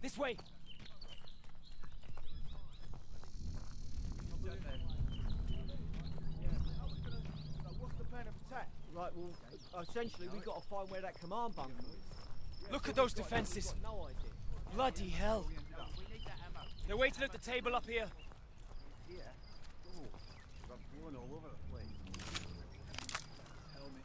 This way! What's the plan of attack? Right, well, essentially we've got to find where that command bunker is. Look at those defences. No idea. Bloody hell. They're waiting at the table up here. Yeah. Oh, I'm blown all over the place. Helmet.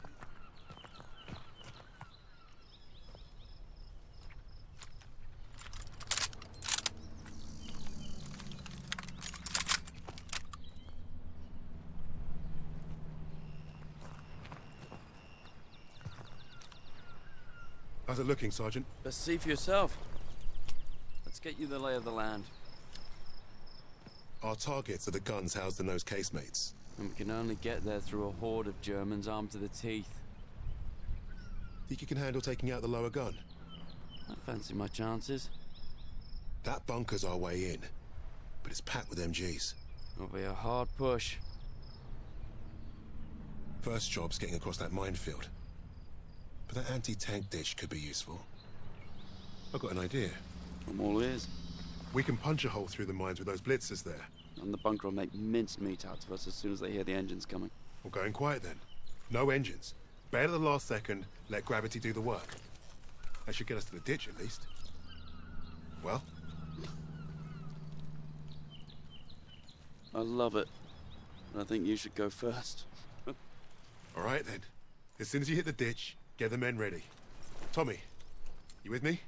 How's it looking, Sergeant? Best see for yourself. Let's get you the lay of the land. Our targets are the guns housed in those casemates. And we can only get there through a horde of Germans armed to the teeth. Think you can handle taking out the lower gun? I fancy my chances. That bunker's our way in, but it's packed with MGs. It'll be a hard push. First job's getting across that minefield. But that anti-tank dish could be useful. I've got an idea. I'm all ears. We can punch a hole through the mines with those blitzers there. And the bunker will make mincemeat out of us as soon as they hear the engines coming. We're going quiet then. No engines. Bail at the last second, let gravity do the work. That should get us to the ditch at least. Well? I love it. And I think you should go first. All right then. As soon as you hit the ditch, get the men ready. Tommy, you with me?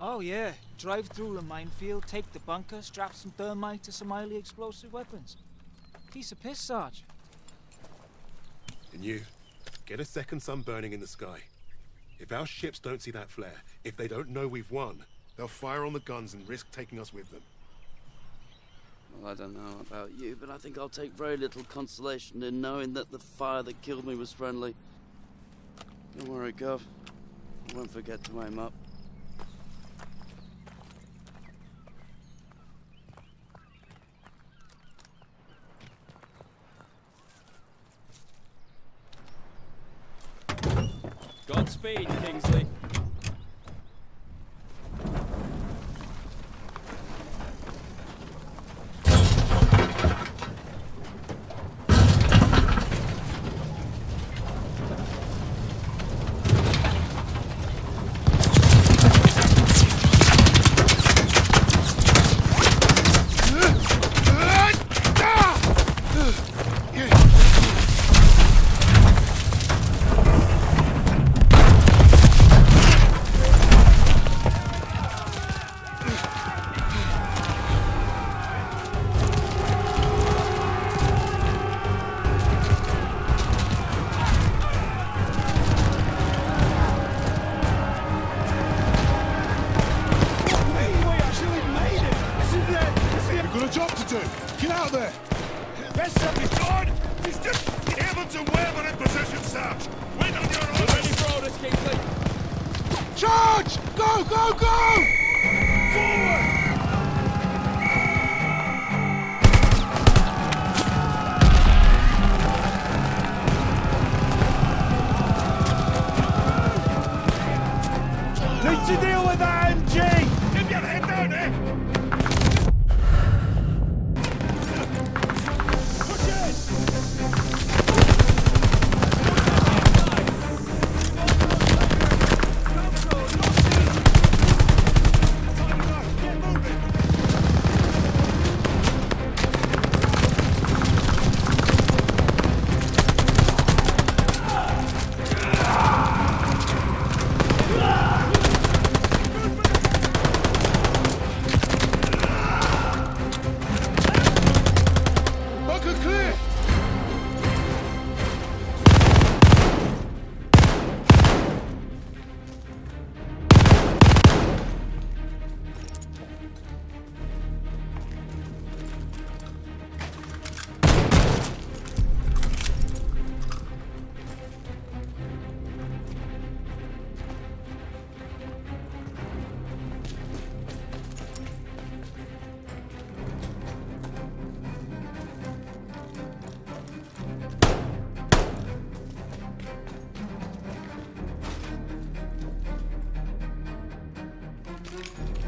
Oh yeah, drive through the minefield, take the bunker, strap some thermite to some highly explosive weapons. Piece of piss, Sarge. And you, get a second sun burning in the sky. If our ships don't see that flare, if they don't know we've won, they'll fire on the guns and risk taking us with them. Well, I don't know about you, but I think I'll take very little consolation in knowing that the fire that killed me was friendly. Don't worry, Gov. I won't forget to aim up. Godspeed, Kingsley.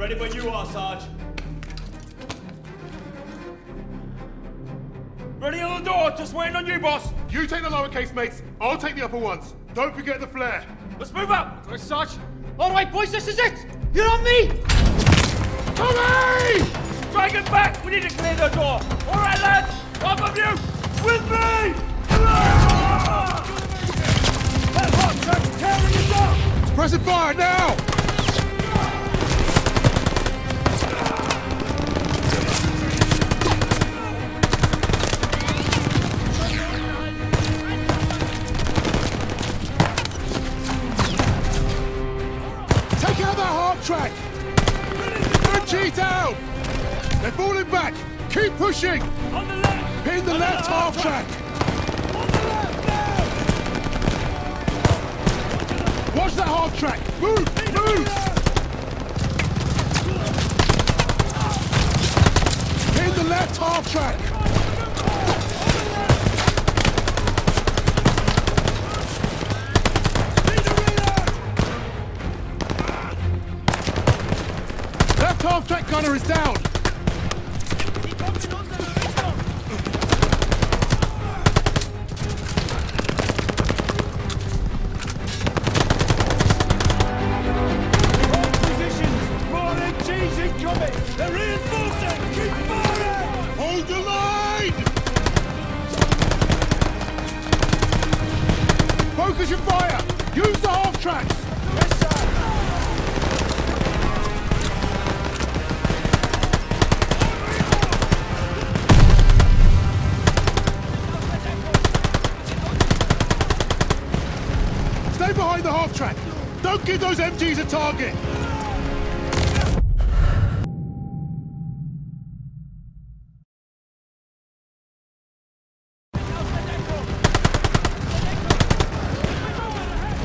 Ready when you are, Sarge. Ready on the door, just waiting on you, boss. You take the lowercase, mates. I'll take the upper ones. Don't forget the flare. Let's move up. Right, Sarge. All right, boys, this is it. You're on me. Tommy! Try and get back. We need to clear the door. All right, lads. Up of you. With me. That hot truck's tearing us up. Press and fire now! Take out that half track! MG down! They're falling back! Keep pushing! On the left. Pin the left half track! Watch that half track! Move! Move! Pin the left half track! Left half track gunner is down! They're reinforcing! Keep firing! Hold the line! Focus your fire! Use the half tracks! Yes, sir. Stay behind the half track! Don't give those MGs a target!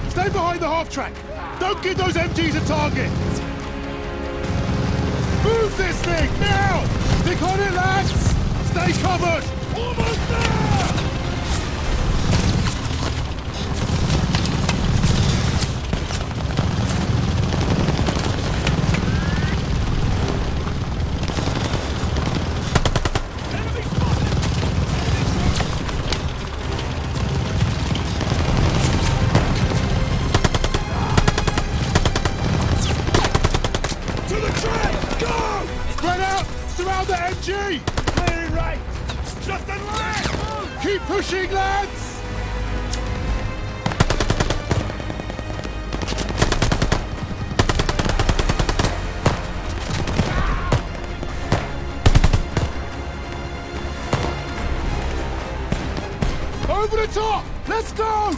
Stay behind the half track! Don't give those MGs a target! Move this thing, now! Stick on it, lads! Stay covered! Almost there! Surround the MG! Clearing right! Just and left! Keep pushing, lads! Over the top! Let's go!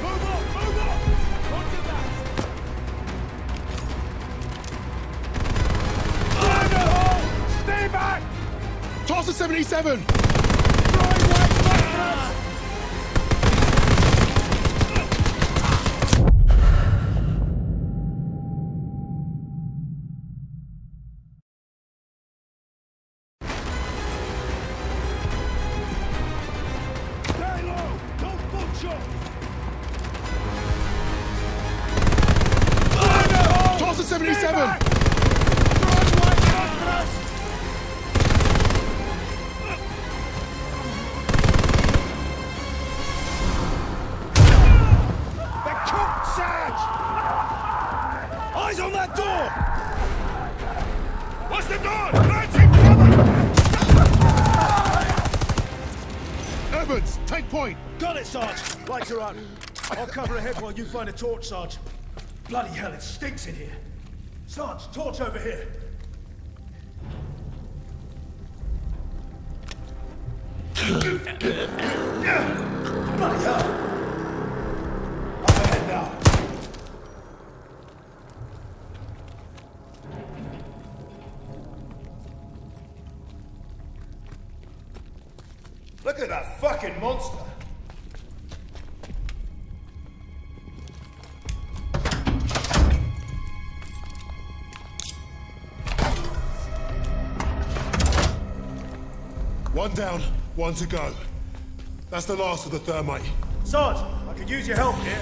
Move up! Move up! Roger that! Stay back! Toss the 77! Stay low! Don't butcher! Toss the 77! Eyes on that door! What's the door? Lancing cover! Evans, take point! Got it, Sarge. Lights are on. I'll cover ahead while you find a torch, Sarge. Bloody hell, it stinks in here. Sarge, torch over here. Bloody hell. Up ahead now. Look at that fucking monster! One down, one to go. That's the last of the thermite. Sarge, I could use your help here.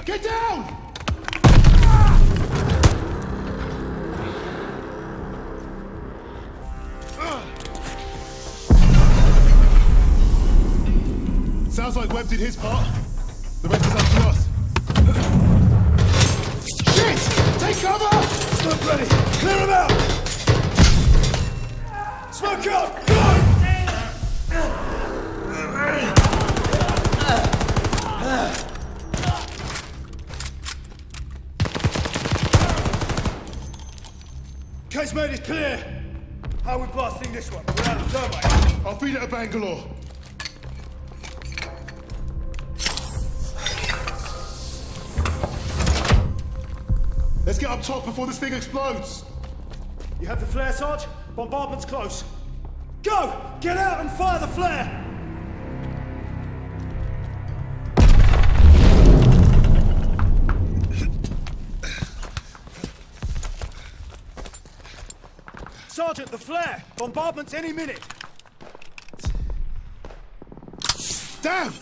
Get down! Sounds like Webb did his part. The rest is up to us. Shit! Take cover! Smoke ready! Clear him out! Smoke out! Go! Casemate is clear! How are we blasting this one? Without a thermite? I'll feed it a Bangalore. Let's get up top before this thing explodes. You have the flare, Sarge? Bombardment's close. Go! Get out and fire the flare! Sergeant, the flare! Bombardment's any minute! Damn!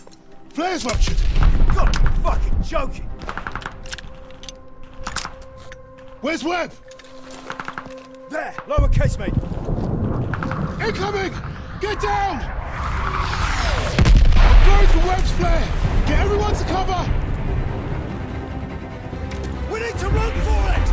Flare's ruptured! You gotta be fucking joking! Where's Webb? There! Lower casemate! Incoming! Get down! I'm going for Webb's flare! Get everyone to cover! We need to run for it!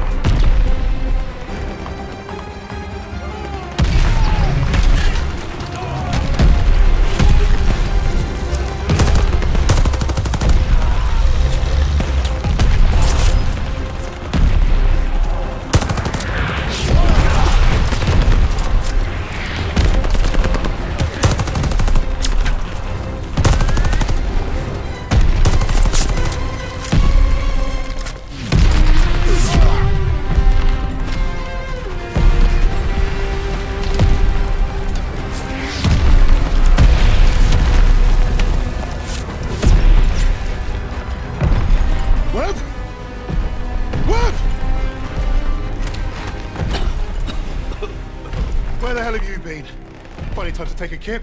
Time to take a kip?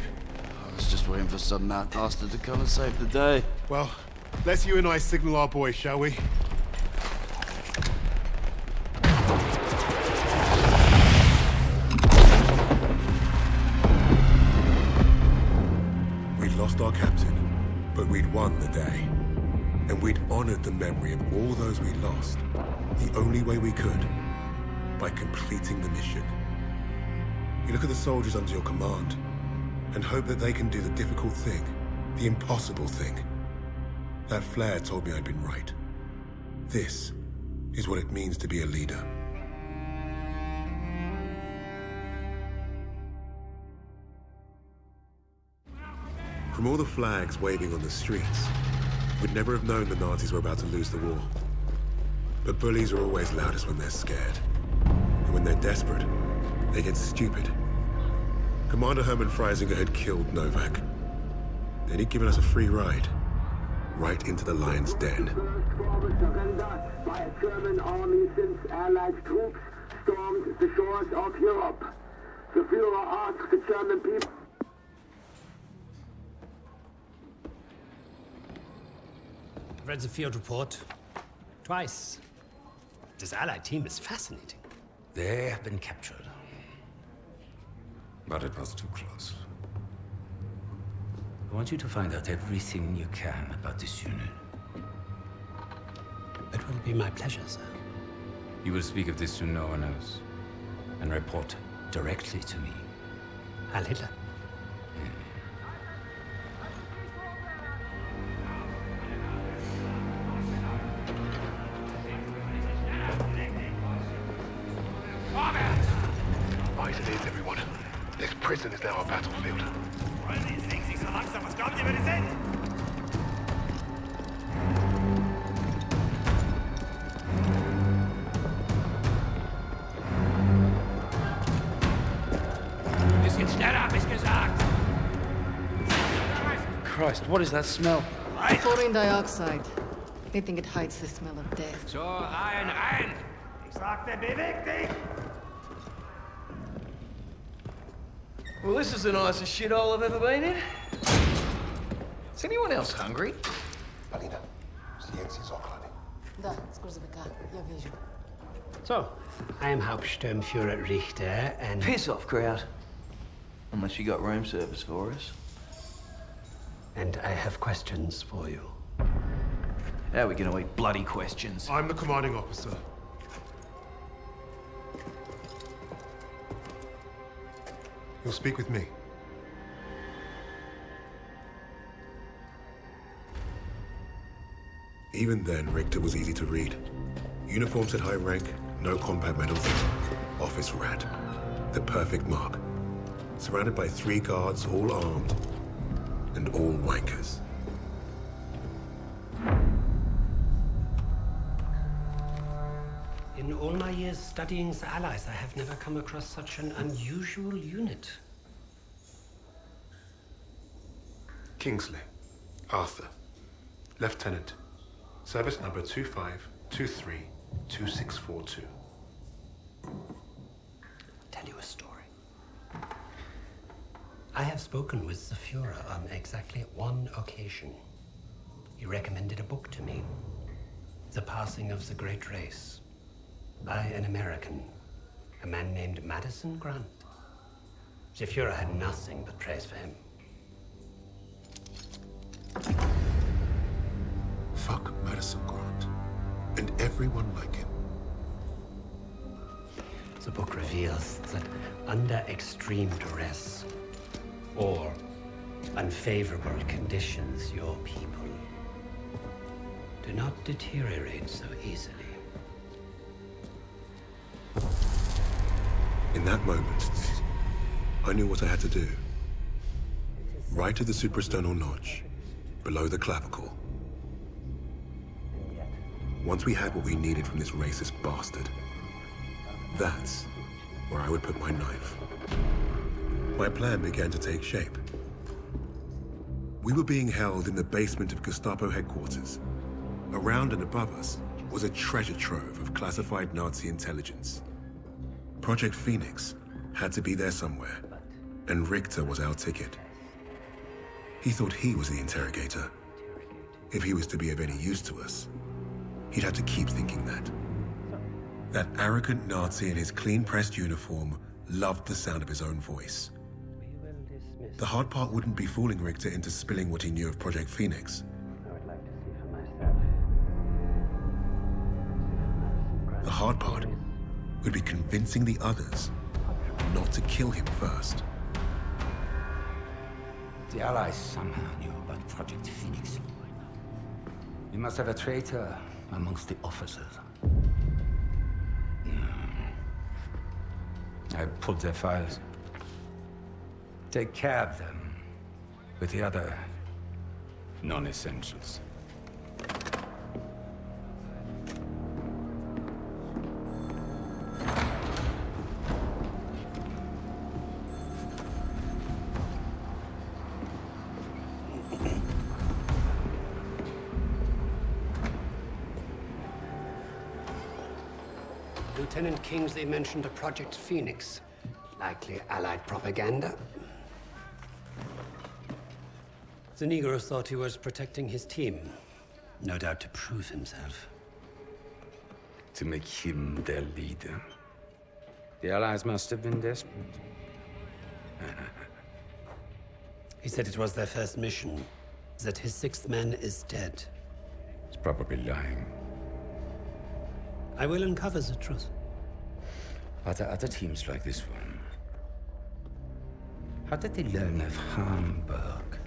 I was just waiting for some mad bastard to come and save the day. Well, let's you and I signal our boys, shall we? We'd lost our captain, but we'd won the day. And we'd honored the memory of all those we lost, the only way we could, by completing the mission. You look at the soldiers under your command and hope that they can do the difficult thing, the impossible thing. That flare told me I'd been right. This is what it means to be a leader. From all the flags waving on the streets, we'd never have known the Nazis were about to lose the war. But bullies are always loudest when they're scared. And when they're desperate, they get stupid. Commander Hermann Freisinger had killed Novak. Then he'd given us a free ride, right into the lion's den. Surrender by a German army since Allied troops stormed the shores of Europe. The Führer asked the German people. I've read the field report twice. This Allied team is fascinating. They have been captured. But it was too close. I want you to find out everything you can about this unit. It will be my pleasure, sir. You will speak of this to no one else, and report directly to me. Heil Hitler. Right, it is, everyone. This prison is now a battlefield. Bisschen schneller, hab ich gesagt! Christ, what is that smell? Chlorine dioxide. They think it hides the smell of death. So, rein, rein! Ich sagte, beweg dich! Well, this is the nicest shithole I've ever been in. Is anyone else hungry? Alina, silenci z ochrany. Да, с грузовика. Я вижу. So, I am Hauptsturmführer Richter, and... Piss off, crowd. Unless you got room service for us. And I have questions for you. How are we gonna eat bloody questions? I'm the commanding officer. You'll speak with me. Even then, Richter was easy to read. Uniform said high rank, no combat medals. Office rat. The perfect mark. Surrounded by 3 guards, all armed. And all wankers. In all my years studying the Allies, I have never come across such an unusual unit. KINGSLEY. Arthur. Lieutenant. Service number 25232642. Tell you a story. I have spoken with the Führer on exactly one occasion. He recommended a book to me. The Passing of the Great Race. By an American. A man named Madison Grant. The Führer had nothing but praise for him. Fuck Madison Grant. And everyone like him. The book reveals that under extreme duress or unfavorable conditions, your people do not deteriorate so easily. In that moment, I knew what I had to do. Right at the suprasternal notch, below the clavicle. Once we had what we needed from this racist bastard, that's where I would put my knife. My plan began to take shape. We were being held in the basement of Gestapo headquarters. Around and above us was a treasure trove of classified Nazi intelligence. Project Phoenix had to be there somewhere, and Richter was our ticket. He thought he was the interrogator. If he was to be of any use to us, he'd have to keep thinking that. That arrogant Nazi in his clean-pressed uniform loved the sound of his own voice. The hard part wouldn't be fooling Richter into spilling what he knew of Project Phoenix. The hard part would be convincing the others not to kill him first. The Allies somehow knew about Project Phoenix. You must have a traitor amongst the officers. I pulled their files. Take care of them with the other non-essentials. Lieutenant Kingsley mentioned a Project Phoenix. Likely Allied propaganda. The Negro thought he was protecting his team. No doubt to prove himself. To make him their leader. The Allies must have been desperate. He said it was their first mission. That his 6th man is dead. He's probably lying. I will uncover the truth. Are there other teams like this one? How did they learn of Hamburg?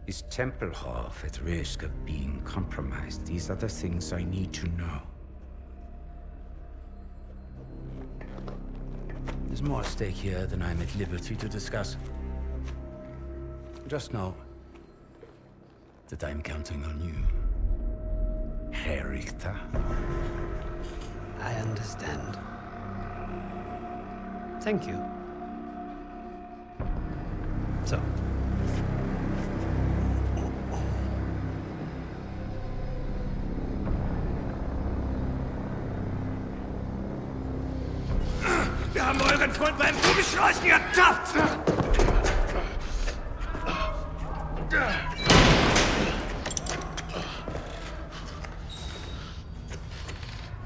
Is Tempelhof at risk of being compromised? These are the things I need to know. There's more at stake here than I'm at liberty to discuss. Just know that I'm counting on you, Herr Richter. I understand. Thank you. So. Wir haben euren Freund beim Kugelschleusen ertappt!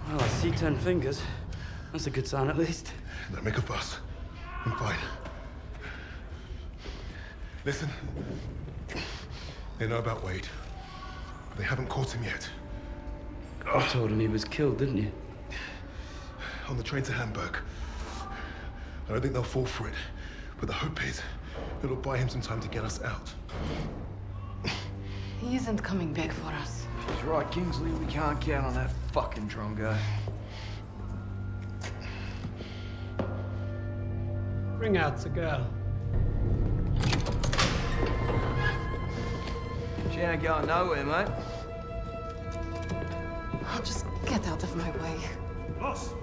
Well, I see 10 fingers. That's a good sign, at least. Don't make a fuss. I'm fine. Listen. They know about Wade. But they haven't caught him yet. You told him he was killed, didn't you? On the train to Hamburg. I don't think they'll fall for it. But the hope is it'll buy him some time to get us out. He isn't coming back for us. She's right, Kingsley. We can't count on that fucking drongo. Bring out the girl. She ain't going nowhere, mate. Oh, just get out of my way. Boss!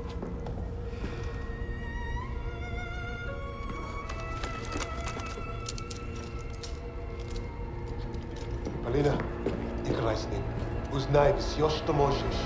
Polina, ik reis niet. Uznaj, wsjoż to możesz.